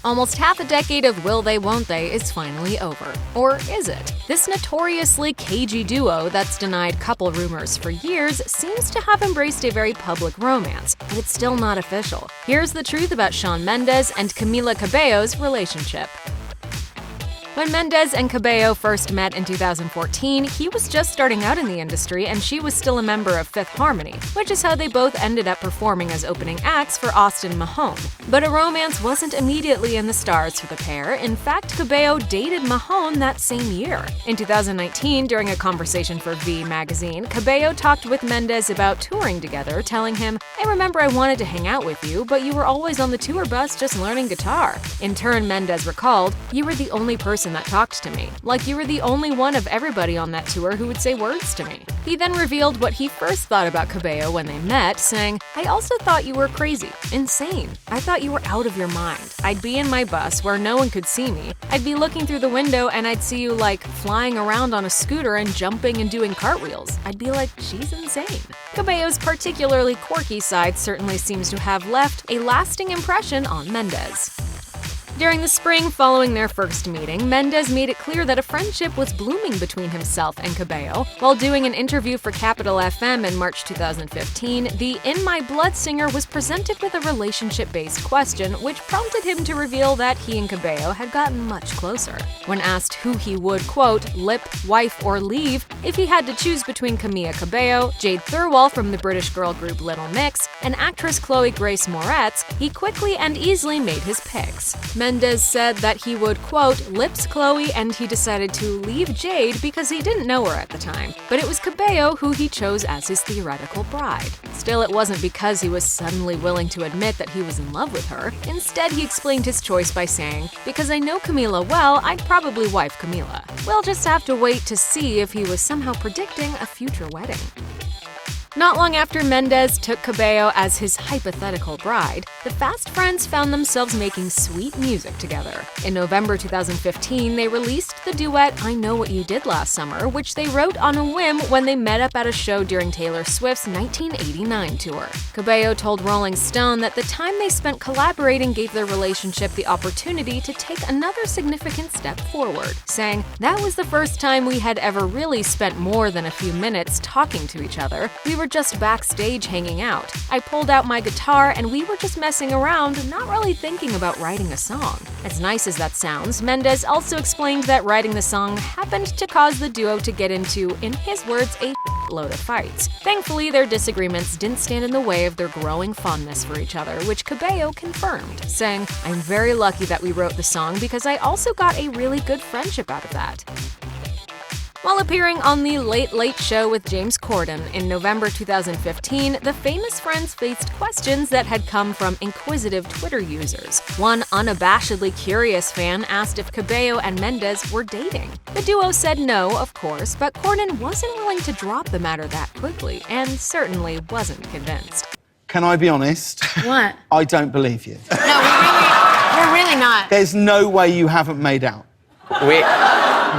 Almost half a decade of will they won't they is finally over. Or is it? This notoriously cagey duo that's denied couple rumors for years seems to have embraced a very public romance, but it's still not official. Here's the truth about Shawn Mendes and Camila Cabello's relationship. When Mendes and Cabello first met in 2014, he was just starting out in the industry and she was still a member of Fifth Harmony, which is how they both ended up performing as opening acts for Austin Mahone. But a romance wasn't immediately in the stars for the pair. In fact, Cabello dated Mahone that same year. In 2019, during a conversation for V magazine, Cabello talked with Mendes about touring together, telling him, "I remember I wanted to hang out with you, but you were always on the tour bus just learning guitar." In turn, Mendes recalled, "You were the only person that talked to me. Like you were the only one of everybody on that tour who would say words to me." He then revealed what he first thought about Cabello when they met, saying, "I also thought you were crazy, insane. I thought you were out of your mind. I'd be in my bus where no one could see me. I'd be looking through the window and I'd see you like flying around on a scooter and jumping and doing cartwheels. I'd be like, she's insane." Cabello's particularly quirky side certainly seems to have left a lasting impression on Mendes. During the spring following their first meeting, Mendes made it clear that a friendship was blooming between himself and Cabello. While doing an interview for Capital FM in March 2015, the In My Blood singer was presented with a relationship-based question, which prompted him to reveal that he and Cabello had gotten much closer. When asked who he would, quote, lip, wife, or leave if he had to choose between Camila Cabello, Jade Thirlwall from the British girl group Little Mix, and actress Chloe Grace Moretz, he quickly and easily made his picks. Mendes said that he would, quote, lips Chloe, and he decided to leave Jade because he didn't know her at the time. But it was Cabello who he chose as his theoretical bride. Still, it wasn't because he was suddenly willing to admit that he was in love with her. Instead, he explained his choice by saying, "Because I know Camila well, I'd probably wife Camila." We'll just have to wait to see if he was somehow predicting a future wedding. Not long after Mendes took Cabello as his hypothetical bride, the fast friends found themselves making sweet music together. In November 2015, they released the duet I Know What You Did Last Summer, which they wrote on a whim when they met up at a show during Taylor Swift's 1989 tour. Cabello told Rolling Stone that the time they spent collaborating gave their relationship the opportunity to take another significant step forward, saying, "That was the first time we had ever really spent more than a few minutes talking to each other. We were just backstage hanging out. I pulled out my guitar and we were just messing around, not really thinking about writing a song." As nice as that sounds, Mendes also explained that writing the song happened to cause the duo to get into, in his words, a load of fights. Thankfully, their disagreements didn't stand in the way of their growing fondness for each other, which Cabello confirmed, saying, "I'm very lucky that we wrote the song because I also got a really good friendship out of that." While appearing on The Late Late Show with James Corden in November 2015, the famous friends faced questions that had come from inquisitive Twitter users. One unabashedly curious fan asked if Cabello and Mendes were dating. The duo said no, of course, but Corden wasn't willing to drop the matter that quickly, and certainly wasn't convinced. Can I be honest? What? I don't believe you. No, we're really not. There's no way you haven't made out.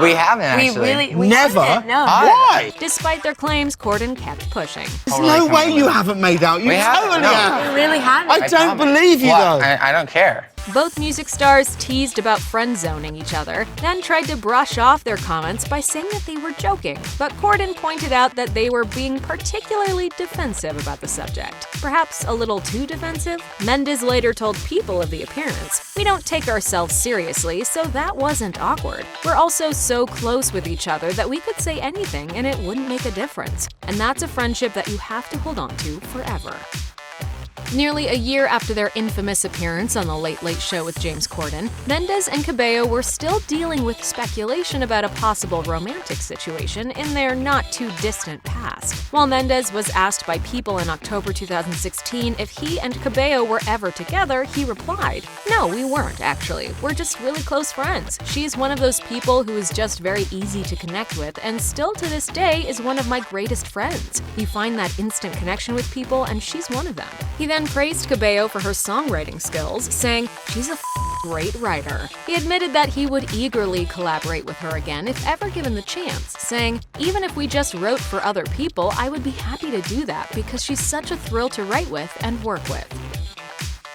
We haven't actually. We Never? haven't, no. Why? Despite their claims, Corden kept pushing. There's no way you haven't made out. You We haven't, totally no. have. We really haven't. I don't believe you, What? though. I don't care. Both music stars teased about friend-zoning each other, then tried to brush off their comments by saying that they were joking. But Corden pointed out that they were being particularly defensive about the subject. Perhaps a little too defensive? Mendes later told People of the appearance, "We don't take ourselves seriously, so that wasn't awkward. We're also so close with each other that we could say anything and it wouldn't make a difference. And that's a friendship that you have to hold on to forever." Nearly a year after their infamous appearance on The Late Late Show with James Corden, Mendes and Cabello were still dealing with speculation about a possible romantic situation in their not-too-distant past. While Mendes was asked by People in October 2016 if he and Cabello were ever together, he replied, "No, we weren't, actually. We're just really close friends. She's one of those people who is just very easy to connect with and still to this day is one of my greatest friends. You find that instant connection with people, and she's one of them." He then praised Cabello for her songwriting skills, saying, "She's a great writer." He admitted that he would eagerly collaborate with her again if ever given the chance, saying, "Even if we just wrote for other people, I would be happy to do that because she's such a thrill to write with and work with."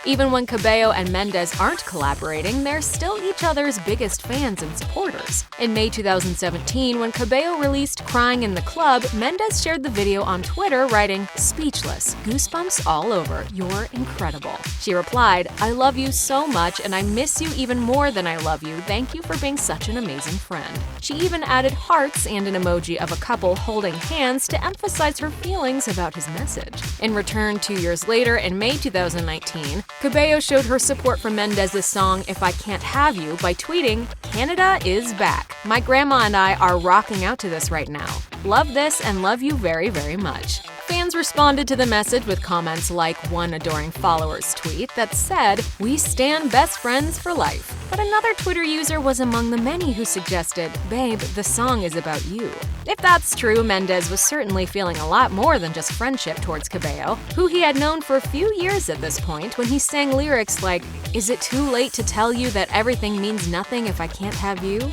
Even when Cabello and Mendes aren't collaborating, they're still each other's biggest fans and supporters. In May 2017, when Cabello released Crying in the Club, Mendes shared the video on Twitter, writing, "Speechless, goosebumps all over, you're incredible." She replied, "I love you so much and I miss you even more than I love you. Thank you for being such an amazing friend." She even added hearts and an emoji of a couple holding hands to emphasize her feelings about his message. In return, 2 years later, in May 2019, Cabello showed her support for Mendes' song If I Can't Have You by tweeting, "Canada is back. My grandma and I are rocking out to this right now. Love this and love you very, very much." Fans responded to the message with comments like one adoring follower's tweet that said, "We stand best friends for life." But another Twitter user was among the many who suggested, "Babe, the song is about you." If that's true, Mendes was certainly feeling a lot more than just friendship towards Cabello, who he had known for a few years at this point when he sang lyrics like, "Is it too late to tell you that everything means nothing if I can't have you?"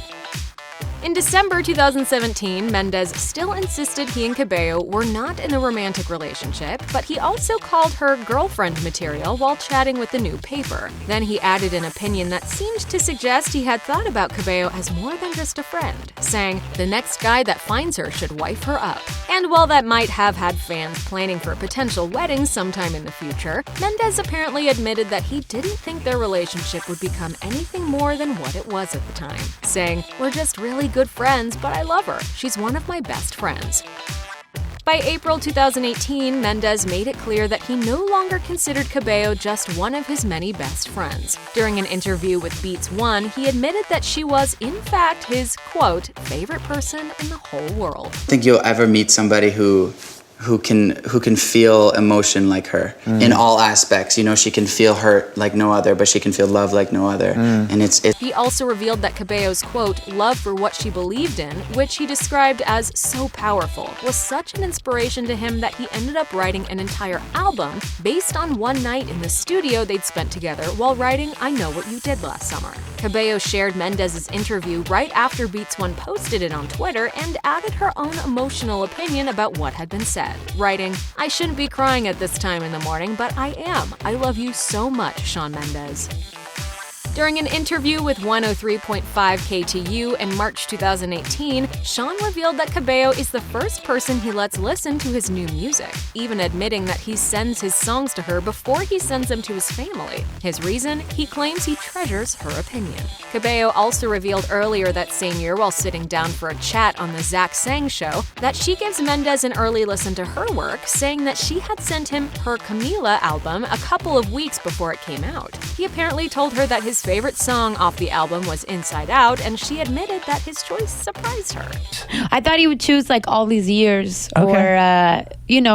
In December 2017, Mendes still insisted he and Cabello were not in a romantic relationship, but he also called her girlfriend material while chatting with the new paper. Then he added an opinion that seemed to suggest he had thought about Cabello as more than just a friend, saying, "The next guy that finds her should wife her up." And while that might have had fans planning for a potential wedding sometime in the future, Mendes apparently admitted that he didn't think their relationship would become anything more than what it was at the time, saying, "We're just really good friends, but I love her. She's one of my best friends." By April 2018, Mendes made it clear that he no longer considered Cabello just one of his many best friends. During an interview with Beats One, he admitted that she was, in fact, his, quote, "favorite person in the whole world." I think you'll ever meet somebody who can feel emotion like her in all aspects. You know, she can feel hurt like no other, but she can feel love like no other. And it's He also revealed that Cabello's, quote, "love for what she believed in," which he described as so powerful, was such an inspiration to him that he ended up writing an entire album based on one night in the studio they'd spent together while writing I Know What You Did Last Summer. Cabello shared Mendes' interview right after Beats One posted it on Twitter and added her own emotional opinion about what had been said, writing, "I shouldn't be crying at this time in the morning, but I am. I love you so much, Shawn Mendes." During an interview with 103.5 KTU in March 2018, Shawn revealed that Cabello is the first person he lets listen to his new music, even admitting that he sends his songs to her before he sends them to his family. His reason? He claims he treasures her opinion. Cabello also revealed earlier that same year while sitting down for a chat on the Zach Sang Show that she gives Mendes an early listen to her work, saying that she had sent him her Camila album a couple of weeks before it came out. He apparently told her that his favorite song off the album was Inside Out, and she admitted that his choice surprised her. I thought he would choose like All These Years or,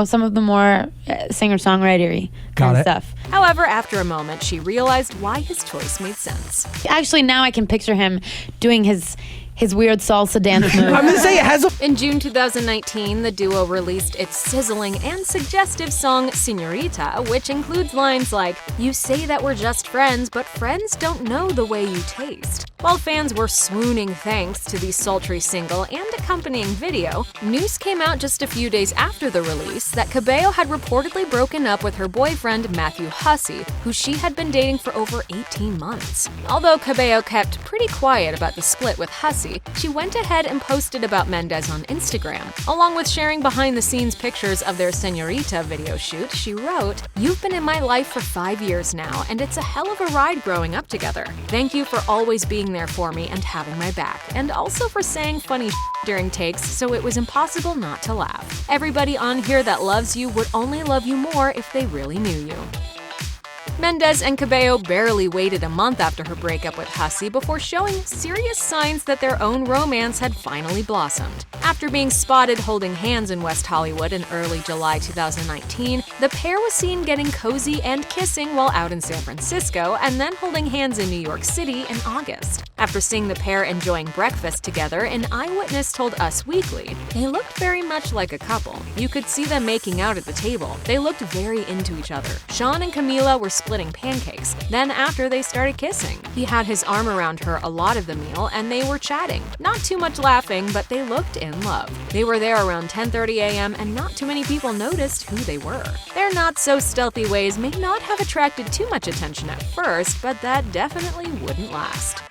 some of the more singer-songwriter-y kind of stuff. However, after a moment, she realized why his choice made sense. Actually, now I can picture him doing his weird salsa dance move. I'm gonna say it has a. In June 2019, the duo released its sizzling and suggestive song Señorita, which includes lines like, "You say that we're just friends, but friends don't know the way you taste." While fans were swooning thanks to the sultry single and accompanying video, news came out just a few days after the release that Cabello had reportedly broken up with her boyfriend Matthew Hussey, who she had been dating for over 18 months. Although Cabello kept pretty quiet about the split with Hussey, she went ahead and posted about Mendes on Instagram. Along with sharing behind-the-scenes pictures of their Señorita video shoot, she wrote, "You've been in my life for 5 years now, and it's a hell of a ride growing up together. Thank you for always being there for me and having my back, and also for saying funny during takes so it was impossible not to laugh. Everybody on here that loves you would only love you more if they really knew you." Mendes and Cabello barely waited a month after her breakup with Hussey before showing serious signs that their own romance had finally blossomed. After being spotted holding hands in West Hollywood in early July 2019, the pair was seen getting cozy and kissing while out in San Francisco, and then holding hands in New York City in August. After seeing the pair enjoying breakfast together, an eyewitness told Us Weekly, "They looked very much like a couple. You could see them making out at the table. They looked very into each other. Shawn and Camila were splitting pancakes. Then after, they started kissing. He had his arm around her a lot of the meal, and they were chatting. Not too much laughing, but they looked in love. They were there around 10:30 a.m., and not too many people noticed who they were. Their not-so-stealthy ways may not have attracted too much attention at first, but that definitely wouldn't last.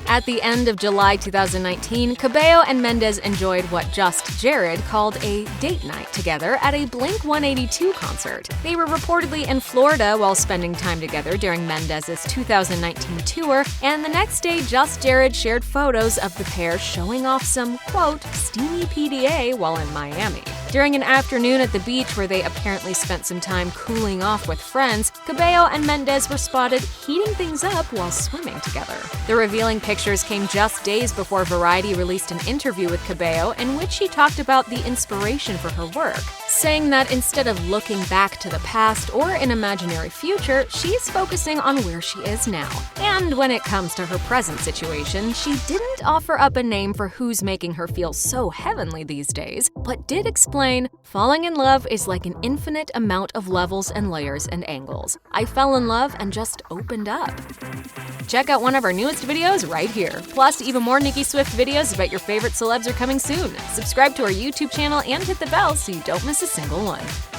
At the end of July 2019, Cabello and Mendes enjoyed what Just Jared called a date night together at a Blink-182 concert. They were reportedly in Florida while spending time together during Mendes' 2019 tour, and the next day Just Jared shared photos of the pair showing off some, quote, steamy PDA while in Miami. During an afternoon at the beach where they apparently spent some time cooling off with friends, Cabello and Mendes were spotted heating things up while swimming together. The revealing pictures came just days before Variety released an interview with Cabello in which she talked about the inspiration for her work, saying that instead of looking back to the past or an imaginary future, she's focusing on where she is now. And when it comes to her present situation, she didn't offer up a name for who's making her feel so heavenly these days, but did explain, falling in love is like an infinite amount of levels and layers and angles. I fell in love and just opened up. Check out one of our newest videos right here. Plus, even more Nicki Swift videos about your favorite celebs are coming soon. Subscribe to our YouTube channel and hit the bell so you don't miss a single one.